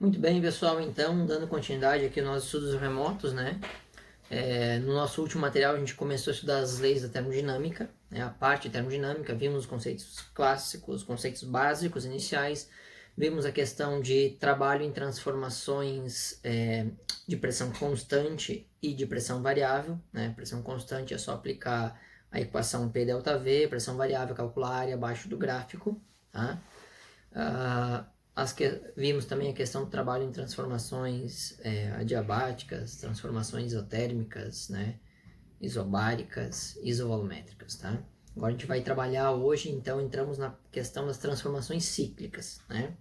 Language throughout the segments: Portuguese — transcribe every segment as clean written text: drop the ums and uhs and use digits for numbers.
Muito bem, pessoal, então, dando continuidade aqui aos nossos estudos remotos, né? No nosso último material, a gente começou a estudar as leis da termodinâmica, né? A parte de termodinâmica, vimos os conceitos clássicos, os conceitos básicos, iniciais, vimos a questão de trabalho em transformações de pressão constante e de pressão variável, né? Pressão constante é só aplicar a equação P delta V, pressão variável, calcular a área abaixo do gráfico, tá? Vimos também a questão do trabalho em transformações adiabáticas, transformações isotérmicas, né, isobáricas, isovolumétricas, tá? Agora a gente vai trabalhar hoje, então entramos na questão das transformações cíclicas, né?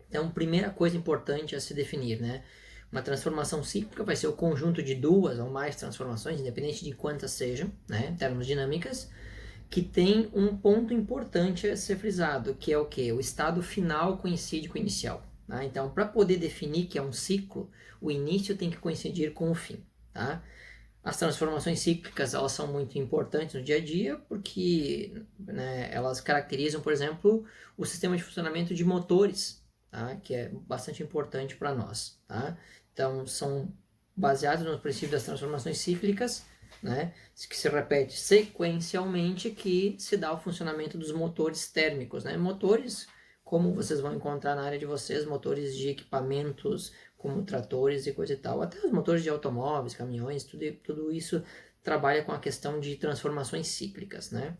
Então, primeira coisa importante a se definir, né? Uma transformação cíclica vai ser o conjunto de duas ou mais transformações, independente de quantas sejam, né, em termos dinâmicas, que tem um ponto importante a ser frisado, que é o quê? O estado final coincide com o inicial. Tá? Então, para poder definir que é um ciclo, o início tem que coincidir com o fim. Tá? As transformações cíclicas, elas são muito importantes no dia a dia, porque né, elas caracterizam, por exemplo, o sistema de funcionamento de motores, tá? Que é bastante importante para nós. Tá? Então, são baseados nos princípios das transformações cíclicas, né, que se repete sequencialmente, que se dá o funcionamento dos motores térmicos, né? Motores, como vocês vão encontrar na área de vocês, motores de equipamentos como tratores e coisa e tal, até os motores de automóveis, caminhões, tudo isso trabalha com a questão de transformações cíclicas, né?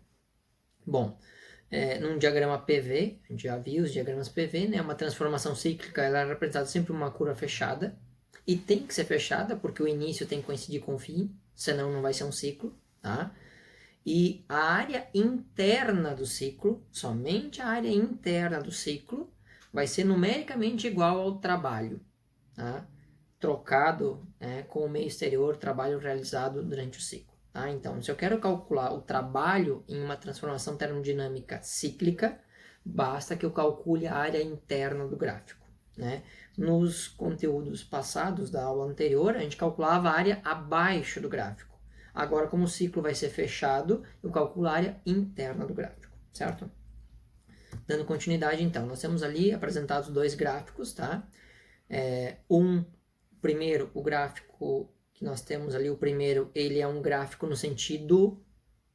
Bom, num diagrama PV, a gente já viu os diagramas PV, né? Uma transformação cíclica, ela é representada sempre uma curva fechada, e tem que ser fechada, porque o início tem que coincidir com o fim, senão não vai ser um ciclo, tá? E a área interna do ciclo, somente a área interna do ciclo, vai ser numericamente igual ao trabalho, tá? Trocado com o meio exterior, trabalho realizado durante o ciclo. Tá? Então, se eu quero calcular o trabalho em uma transformação termodinâmica cíclica, basta que eu calcule a área interna do gráfico. Né? Nos conteúdos passados da aula anterior, a gente calculava a área abaixo do gráfico. Agora, como o ciclo vai ser fechado, eu calculo a área interna do gráfico, certo? Dando continuidade, então, nós temos ali apresentados dois gráficos, tá? Primeiro, o gráfico que nós temos ali, o primeiro, ele é um gráfico no sentido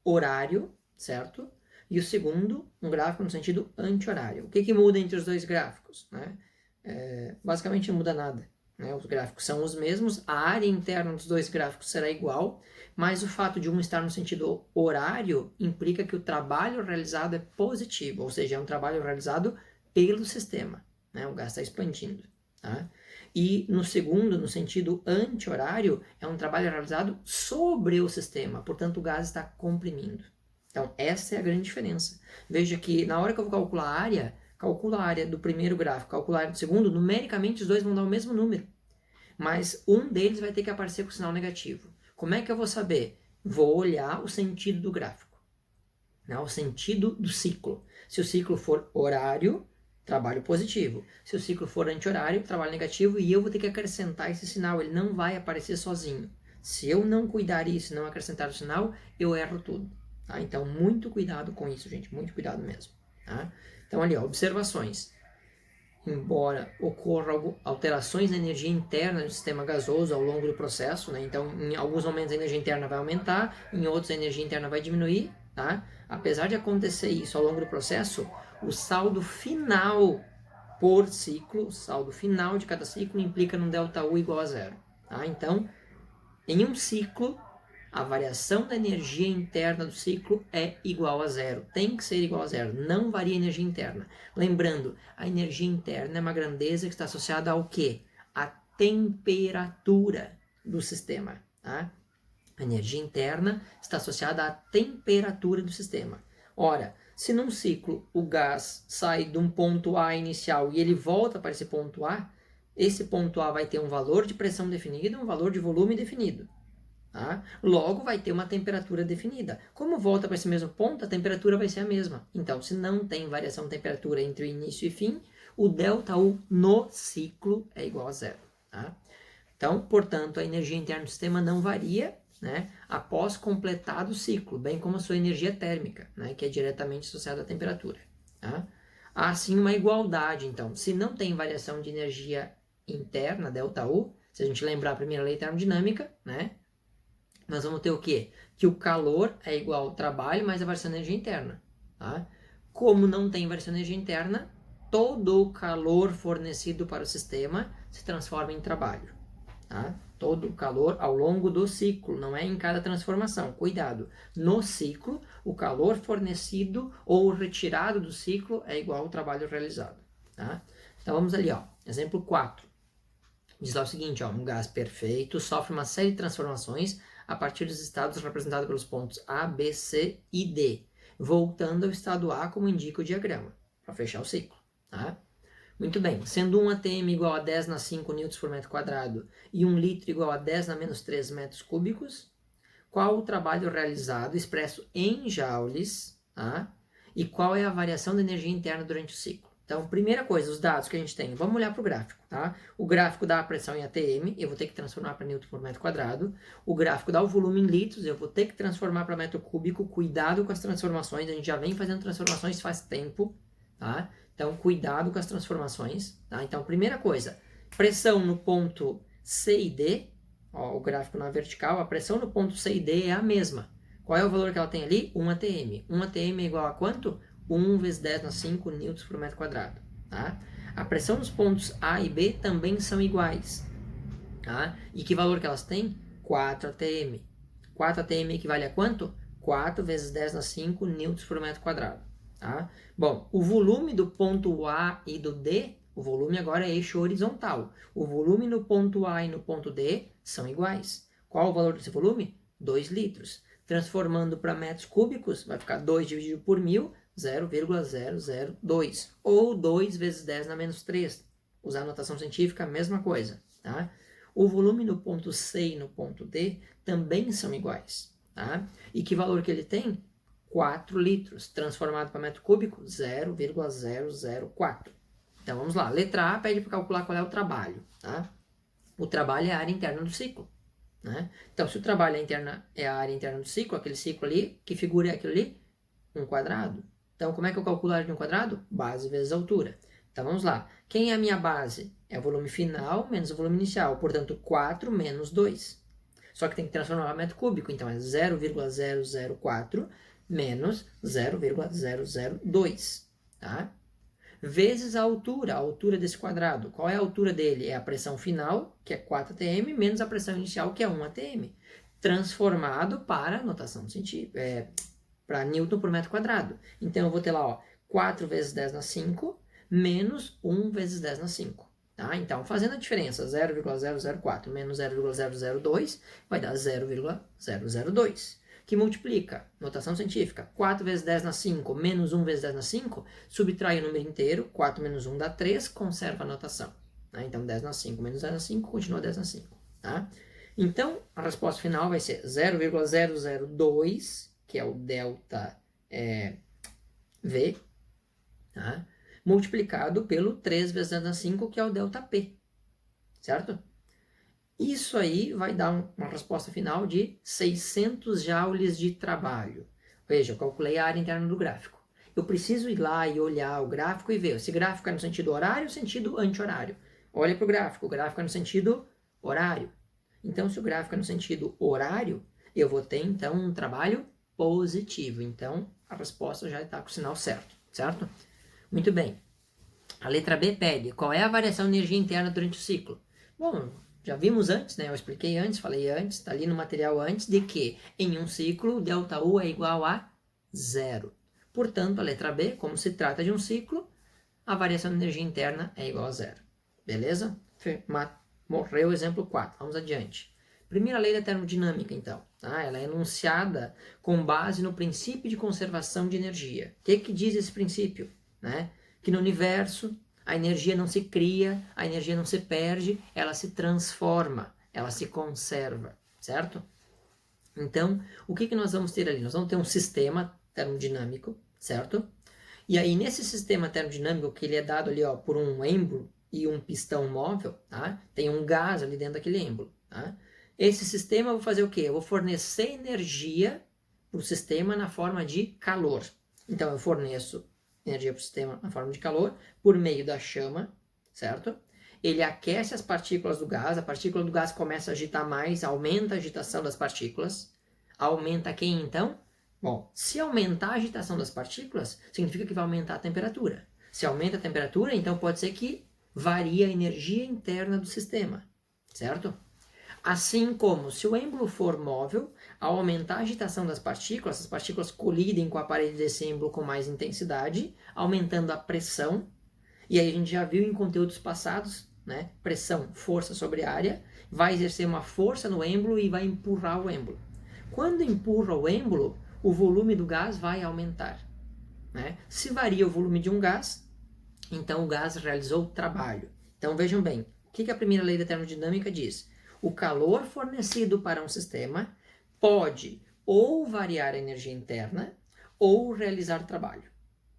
horário, certo? E o segundo, um gráfico no sentido anti-horário. O que muda entre os dois gráficos? Né? Basicamente não muda nada. Né? Os gráficos são os mesmos, a área interna dos dois gráficos será igual, mas o fato de um estar no sentido horário implica que o trabalho realizado é positivo, ou seja, é um trabalho realizado pelo sistema. Né? O gás está expandindo. Tá? E no segundo, no sentido anti-horário, é um trabalho realizado sobre o sistema, portanto o gás está comprimindo. Então essa é a grande diferença. Veja que na hora que eu vou calcular a área, calculo a área do primeiro gráfico, calculo a área do segundo, numericamente os dois vão dar o mesmo número, mas um deles vai ter que aparecer com sinal negativo. Como é que eu vou saber? Vou olhar o sentido do gráfico, né? O sentido do ciclo. Se o ciclo for horário, trabalho positivo. Se o ciclo for anti-horário, trabalho negativo, e eu vou ter que acrescentar esse sinal, ele não vai aparecer sozinho. Se eu não cuidar disso, não acrescentar o sinal, eu erro tudo. Tá? Então, muito cuidado com isso, gente, muito cuidado mesmo. Tá? Então, ali, ó, observações. Embora ocorram alterações na energia interna do sistema gasoso ao longo do processo, né? Então, em alguns momentos a energia interna vai aumentar, em outros a energia interna vai diminuir, tá? Apesar de acontecer isso ao longo do processo, o saldo final por ciclo, o saldo final de cada ciclo implica num ΔU igual a zero. Tá? Então, em um ciclo, a variação da energia interna do ciclo é igual a zero. Tem que ser igual a zero. Não varia a energia interna. Lembrando, a energia interna é uma grandeza que está associada ao quê? À temperatura do sistema. Tá? A energia interna está associada à temperatura do sistema. Ora, se num ciclo o gás sai de um ponto A inicial e ele volta para esse ponto A, esse ponto A vai ter um valor de pressão definido, um valor de volume definido. Tá? Logo vai ter uma temperatura definida. Como volta para esse mesmo ponto, a temperatura vai ser a mesma. Então, se não tem variação de temperatura entre o início e fim, o ΔU no ciclo é igual a zero. Tá? Então, portanto, a energia interna do sistema não varia, né, após completado o ciclo, bem como a sua energia térmica, né, que é diretamente associada à temperatura. Tá? Há sim uma igualdade, então. Se não tem variação de energia interna, ΔU, se a gente lembrar a primeira lei termodinâmica, né? Nós vamos ter o quê? Que o calor é igual ao trabalho mais a variação de energia interna. Tá? Como não tem variação de energia interna, todo o calor fornecido para o sistema se transforma em trabalho. Tá? Todo o calor ao longo do ciclo, não é em cada transformação. Cuidado! No ciclo, o calor fornecido ou retirado do ciclo é igual ao trabalho realizado. Tá? Então vamos ali, ó. Exemplo 4. Diz lá o seguinte, ó, um gás perfeito sofre uma série de transformações a partir dos estados representados pelos pontos A, B, C e D, voltando ao estado A como indica o diagrama, para fechar o ciclo. Tá? Muito bem, sendo 1 atm igual a 10 na 5 newtons por metro quadrado e 1 litro igual a 10 na menos 3 metros cúbicos, qual o trabalho realizado expresso em joules, tá? E qual é a variação da energia interna durante o ciclo? Então, primeira coisa, os dados que a gente tem. Vamos olhar para o gráfico, tá? O gráfico dá a pressão em atm, eu vou ter que transformar para newton por metro quadrado. O gráfico dá o volume em litros, eu vou ter que transformar para metro cúbico. Cuidado com as transformações, a gente já vem fazendo transformações faz tempo, tá? Então, cuidado com as transformações, tá? Então, primeira coisa, pressão no ponto C e D, ó, o gráfico na vertical, a pressão no ponto C e D é a mesma. Qual é o valor que ela tem ali? 1 atm. 1 atm é igual a quanto? 1 vezes 10 na 5 newtons por metro quadrado. Tá? A pressão nos pontos A e B também são iguais. Tá? E que valor que elas têm? 4 atm. 4 atm equivale a quanto? 4 vezes 10 na 5 newtons por metro quadrado. Tá? Bom, o volume do ponto A e do D, o volume agora é eixo horizontal. O volume no ponto A e no ponto D são iguais. Qual o valor desse volume? 2 litros. Transformando para metros cúbicos, vai ficar 2 dividido por 1000, 0,002. Ou 2 vezes 10 na menos 3. Usar a notação científica, a mesma coisa. Tá? O volume no ponto C e no ponto D também são iguais. Tá? E que valor que ele tem? 4 litros. Transformado para metro cúbico, 0,004. Então vamos lá. Letra A pede para calcular qual é o trabalho. Tá? O trabalho é a área interna do ciclo. Né? Então, se o trabalho é a área interna do ciclo, aquele ciclo ali, que figura é aquilo ali? 1 quadrado. Então, como é que eu calculo a área de 1 quadrado? Base vezes altura. Então, vamos lá. Quem é a minha base? É o volume final menos o volume inicial. Portanto, 4 menos 2. Só que tem que transformar para metro cúbico. Então, é 0,004 menos 0,002. Tá? Vezes a altura desse quadrado. Qual é a altura dele? É a pressão final, que é 4 atm, menos a pressão inicial, que é 1 atm. Transformado para notação científica, para Newton por metro quadrado. Então, eu vou ter lá, ó, 4 vezes 10 na 5, menos 1 vezes 10 na 5. Tá? Então, fazendo a diferença, 0,004 menos 0,002 vai dar 0,002. Que multiplica, notação científica, 4 vezes 10 na 5 menos 1 vezes 10 na 5, subtrai o número inteiro, 4 menos 1 dá 3, conserva a notação. Tá? Então, 10 na 5 menos 10 na 5, continua 10 na 5. Tá? Então, a resposta final vai ser 0,002, que é o delta V, tá? Multiplicado pelo 3 vezes 10 na 5, que é o delta P, certo? Isso aí vai dar uma resposta final de 600 joules de trabalho. Veja, eu calculei a área interna do gráfico. Eu preciso ir lá e olhar o gráfico e ver se o gráfico é no sentido horário ou sentido anti-horário. Olha para o gráfico é no sentido horário. Então, se o gráfico é no sentido horário, eu vou ter, então, um trabalho positivo. Então, a resposta já está com o sinal certo, certo? Muito bem. A letra B pede qual é a variação de energia interna durante o ciclo. Bom, já vimos antes, né? Eu expliquei antes, falei antes, está ali no material antes, de que em um ciclo, ΔU é igual a 0. Portanto, a letra B, como se trata de um ciclo, a variação de energia interna é igual a 0. Beleza? Morreu o exemplo 4. Vamos adiante. Primeira lei da termodinâmica, então. Tá? Ela é enunciada com base no princípio de conservação de energia. O que diz esse princípio? Né? Que no universo a energia não se cria, a energia não se perde, ela se transforma, ela se conserva, certo? Então, o que nós vamos ter ali? Nós vamos ter um sistema termodinâmico, certo? E aí, nesse sistema termodinâmico, que ele é dado ali, ó, por um êmbolo e um pistão móvel, tá? Tem um gás ali dentro daquele êmbolo, tá? Esse sistema eu vou fazer o quê? Eu vou fornecer energia para o sistema na forma de calor. Então, eu forneço energia para o sistema na forma de calor por meio da chama, certo? ele aquece as partículas do gás, a partícula do gás começa a agitar mais, aumenta a agitação das partículas. Aumenta quem então? Bom, se aumentar a agitação das partículas, significa que vai aumentar a temperatura. Se aumenta a temperatura, então pode ser que varie a energia interna do sistema, certo? Assim como, se o êmbolo for móvel, ao aumentar a agitação das partículas, as partículas colidem com a parede desse êmbolo com mais intensidade, aumentando a pressão. E aí a gente já viu em conteúdos passados, né? Pressão, força sobre área, vai exercer uma força no êmbolo e vai empurrar o êmbolo. Quando empurra o êmbolo, o volume do gás vai aumentar, né? Se varia o volume de um gás, então o gás realizou trabalho. Então vejam bem, o que a primeira lei da termodinâmica diz? O calor fornecido para um sistema pode ou variar a energia interna ou realizar trabalho.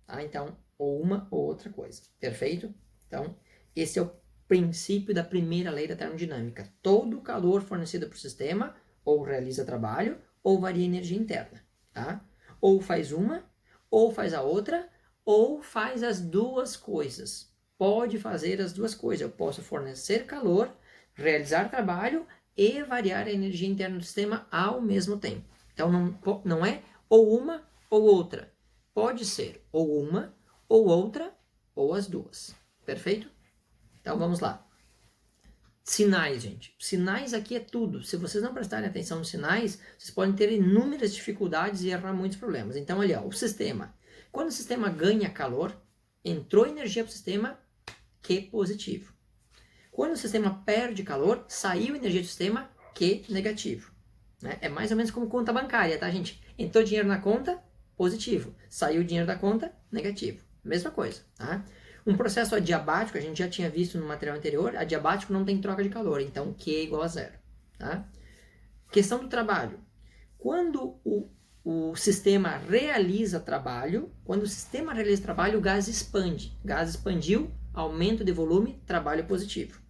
Tá? Então, ou uma ou outra coisa. Perfeito? Então, esse é o princípio da primeira lei da termodinâmica. Todo calor fornecido para o sistema ou realiza trabalho ou varia a energia interna. Tá? Ou faz uma, ou faz a outra, ou faz as duas coisas. Pode fazer as duas coisas. Eu posso fornecer calor, realizar trabalho e variar a energia interna do sistema ao mesmo tempo. Então, não é ou uma ou outra. Pode ser ou uma, ou outra, ou as duas. Perfeito? Então, vamos lá. Sinais, gente. Sinais aqui é tudo. Se vocês não prestarem atenção nos sinais, vocês podem ter inúmeras dificuldades e errar muitos problemas. Então, olha, o sistema. Quando o sistema ganha calor, entrou energia para o sistema, Q positivo. Quando o sistema perde calor, saiu energia do sistema, Q negativo. Né? É mais ou menos como conta bancária, tá, gente? Entrou dinheiro na conta, positivo. Saiu dinheiro da conta, negativo. Mesma coisa, tá? Um processo adiabático, a gente já tinha visto no material anterior, adiabático não tem troca de calor, então Q é igual a zero, tá? Questão do trabalho. Quando o sistema realiza trabalho, o gás expande. Gás expandiu, aumento de volume, trabalho positivo.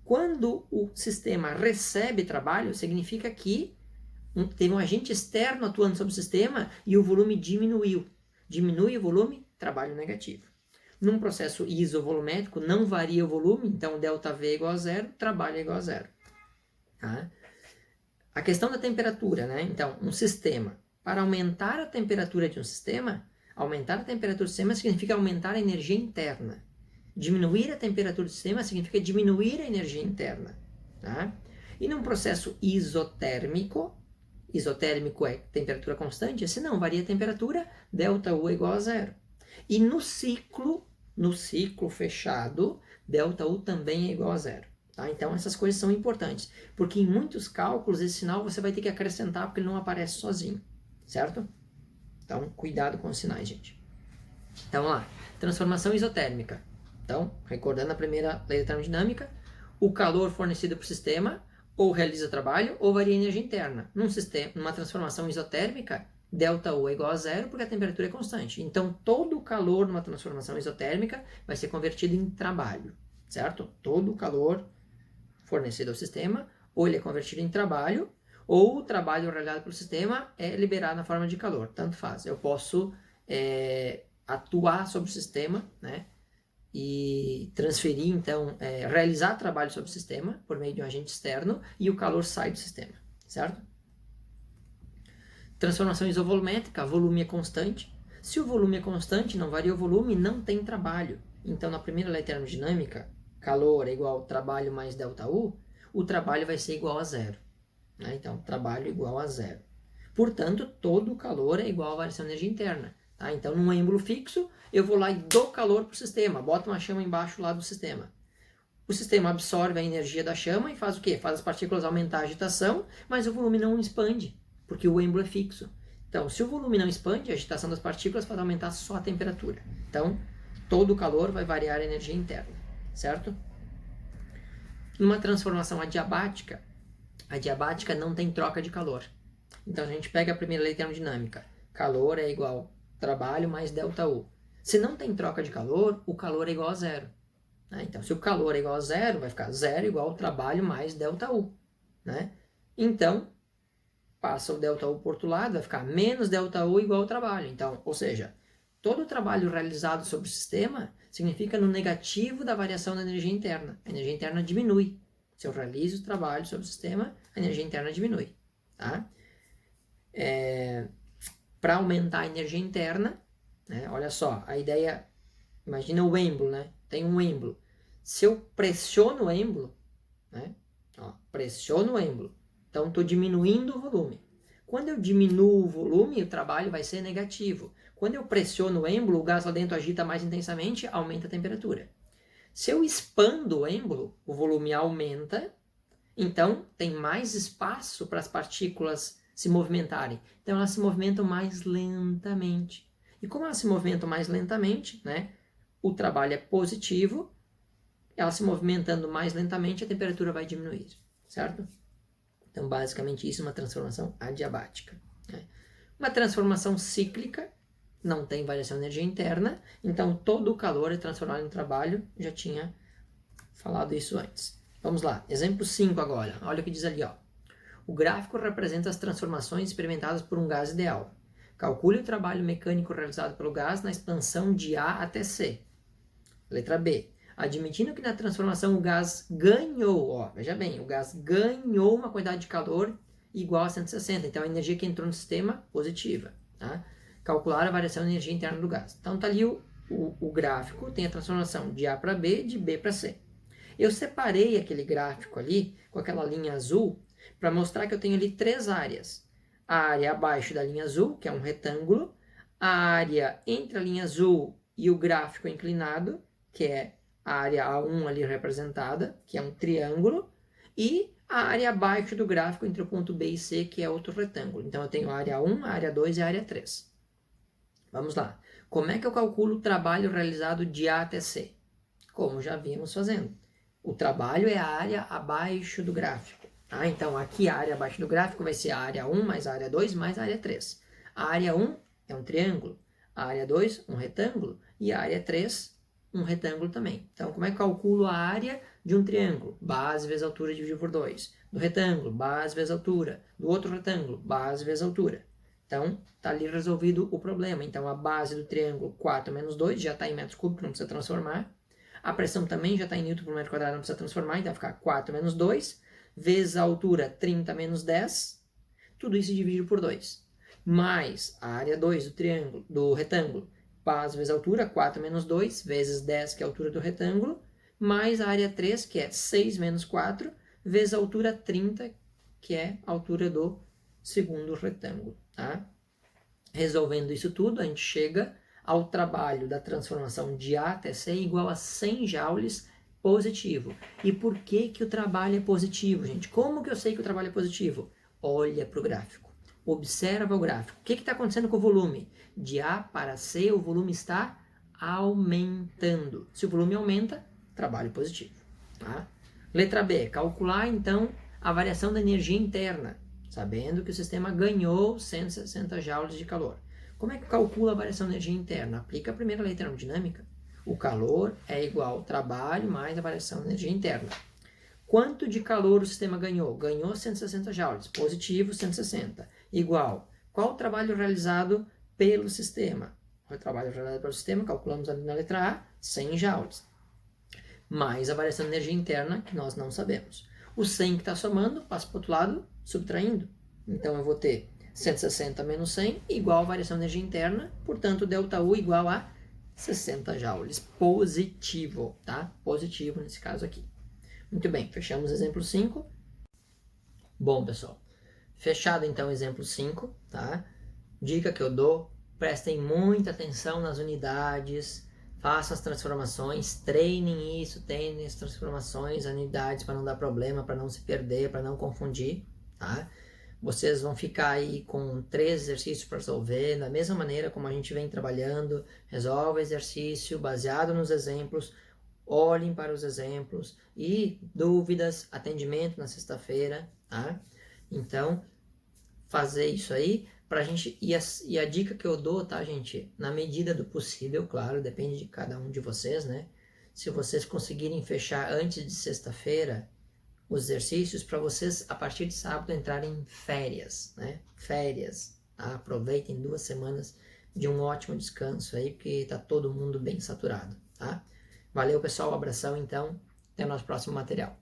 Quando o sistema recebe trabalho, significa que teve um agente externo atuando sobre o sistema e o volume diminuiu. Diminui o volume, trabalho negativo. Num processo isovolumétrico, não varia o volume, então ΔV é igual a zero, trabalho é igual a zero. Tá? A questão da temperatura, né? Então, um sistema, para aumentar a temperatura de um sistema, aumentar a temperatura do sistema significa aumentar a energia interna. Diminuir a temperatura do sistema significa diminuir a energia interna. Tá? E num processo isotérmico é temperatura constante, se não varia a temperatura, ΔU é igual a zero. E no ciclo fechado, ΔU também é igual a zero. Tá? Então essas coisas são importantes, porque em muitos cálculos esse sinal você vai ter que acrescentar porque ele não aparece sozinho, certo? Então cuidado com os sinais, gente. Então vamos lá, transformação isotérmica. Então, recordando a primeira lei da termodinâmica, o calor fornecido para o sistema ou realiza trabalho ou varia a energia interna. Numa transformação isotérmica, ΔU é igual a zero porque a temperatura é constante. Então, todo o calor numa transformação isotérmica vai ser convertido em trabalho, certo? Todo o calor fornecido ao sistema, ou ele é convertido em trabalho, ou o trabalho realizado pelo sistema é liberado na forma de calor. Tanto faz. Eu posso atuar sobre o sistema, né? E transferir, então, realizar trabalho sobre o sistema por meio de um agente externo e o calor sai do sistema, certo? Transformação isovolumétrica, volume é constante. Se o volume é constante, não varia o volume, não tem trabalho. Então, na primeira lei termodinâmica, calor é igual ao trabalho mais ΔU, o trabalho vai ser igual a zero. Né? Então, trabalho igual a zero. Portanto, todo o calor é igual à variação de energia interna. Tá? Então, num êmbolo fixo, eu vou lá e dou calor para o sistema, boto uma chama embaixo lá do sistema. O sistema absorve a energia da chama e faz o quê? Faz as partículas aumentar a agitação, mas o volume não expande, porque o êmbolo é fixo. Então, se o volume não expande, a agitação das partículas faz aumentar só a temperatura. Então, todo o calor vai variar a energia interna, certo? Numa transformação adiabática, a diabática não tem troca de calor. Então, a gente pega a primeira lei termodinâmica. Calor é igual trabalho mais ΔU. Se não tem troca de calor, o calor é igual a zero. Né? Então, se o calor é igual a zero, vai ficar zero igual ao trabalho mais ΔU. Né? Então, passa o ΔU por outro lado, vai ficar menos ΔU igual ao trabalho. Então, ou seja, todo o trabalho realizado sobre o sistema significa no negativo da variação da energia interna. A energia interna diminui. Se eu realizo o trabalho sobre o sistema, a energia interna diminui. Tá? Para aumentar a energia interna, né? Olha só, a ideia, imagina o êmbolo, né? Tem um êmbolo. Se eu pressiono o êmbolo, né? Ó, pressiono o êmbolo, então estou diminuindo o volume. Quando eu diminuo o volume, o trabalho vai ser negativo. Quando eu pressiono o êmbolo, o gás lá dentro agita mais intensamente, aumenta a temperatura. Se eu expando o êmbolo, o volume aumenta, então tem mais espaço para as partículas se movimentarem. Então elas se movimentam mais lentamente. E como elas se movimentam mais lentamente, né, o trabalho é positivo, elas se movimentando mais lentamente, a temperatura vai diminuir, certo? Então, basicamente, isso é uma transformação adiabática. Né? Uma transformação cíclica, não tem variação de energia interna, então todo o calor é transformado em trabalho, já tinha falado isso antes. Vamos lá, exemplo 5 agora, olha o que diz ali, ó. O gráfico representa as transformações experimentadas por um gás ideal. Calcule o trabalho mecânico realizado pelo gás na expansão de A até C. Letra B. Admitindo que na transformação o gás ganhou, ó, veja bem, o gás ganhou uma quantidade de calor igual a 160, então a energia que entrou no sistema, positiva. Tá? Calcular a variação de energia interna do gás. Então tá ali o gráfico, tem a transformação de A para B, de B para C. Eu separei aquele gráfico ali, com aquela linha azul, para mostrar que eu tenho ali 3 áreas. A área abaixo da linha azul, que é um retângulo, a área entre a linha azul e o gráfico inclinado, que é a área A1 ali representada, que é um triângulo, e a área abaixo do gráfico entre o ponto B e C, que é outro retângulo. Então eu tenho a área 1, a área 2 e a área 3. Vamos lá. Como é que eu calculo o trabalho realizado de A até C? Como já vimos fazendo. O trabalho é a área abaixo do gráfico. Tá? Então aqui a área abaixo do gráfico vai ser a área 1 mais a área 2 mais a área 3. A área 1 é um triângulo, a área 2 um retângulo e a área 3 um retângulo também. Então, como é que eu calculo a área de um triângulo? Base vezes altura dividido por 2. Do retângulo, base vezes altura. Do outro retângulo, base vezes altura. Então, está ali resolvido o problema. Então, a base do triângulo 4 menos 2 já está em metros cúbicos, não precisa transformar. A pressão também já está em newton por metro quadrado, não precisa transformar. Então, vai ficar 4 menos 2 vezes a altura 30 menos 10. Tudo isso dividido por 2. Mais a área 2 do triângulo, do retângulo. Base vezes altura, 4 menos 2, vezes 10, que é a altura do retângulo, mais a área 3, que é 6 menos 4, vezes a altura 30, que é a altura do segundo retângulo. Tá? Resolvendo isso tudo, a gente chega ao trabalho da transformação de A até C igual a 100 joules positivo. E por que que o trabalho é positivo, gente? Como que eu sei que o trabalho é positivo? Olha para o gráfico. Observa o gráfico. O que está acontecendo com o volume? De A para C, o volume está aumentando. Se o volume aumenta, trabalho positivo. Tá? Letra B. Calcular, então, a variação da energia interna, sabendo que o sistema ganhou 160 joules de calor. Como é que calcula a variação da energia interna? Aplica a primeira lei termodinâmica. O calor é igual ao trabalho mais a variação da energia interna. Quanto de calor o sistema ganhou? Ganhou 160 joules. Positivo, 160. Igual. Qual o trabalho realizado pelo sistema? O trabalho realizado pelo sistema, calculamos ali na letra A, 100 joules. Mais a variação de energia interna, que nós não sabemos. O 100 que está somando, passa para o outro lado, subtraindo. Então eu vou ter 160 menos 100 igual a variação de energia interna, portanto, ΔU igual a 60 joules. Positivo, tá? Positivo nesse caso aqui. Muito bem, fechamos exemplo 5. Bom, pessoal, fechado então o exemplo 5, tá? Dica que eu dou, prestem muita atenção nas unidades, façam as transformações, treinem isso, treinem as transformações, as unidades para não dar problema, para não se perder, para não confundir, tá? Vocês vão ficar aí com 3 exercícios para resolver, da mesma maneira como a gente vem trabalhando, resolve exercício baseado nos exemplos, olhem para os exemplos e dúvidas, atendimento na sexta-feira, tá? Então, fazer isso aí pra gente, e a dica que eu dou, tá, gente? Na medida do possível, claro, depende de cada um de vocês, né? Se vocês conseguirem fechar antes de sexta-feira os exercícios, para vocês, a partir de sábado, entrarem em férias, né? Férias, tá? Aproveitem 2 semanas de um ótimo descanso aí, porque tá todo mundo bem saturado, tá? Valeu, pessoal, abração então, até o nosso próximo material.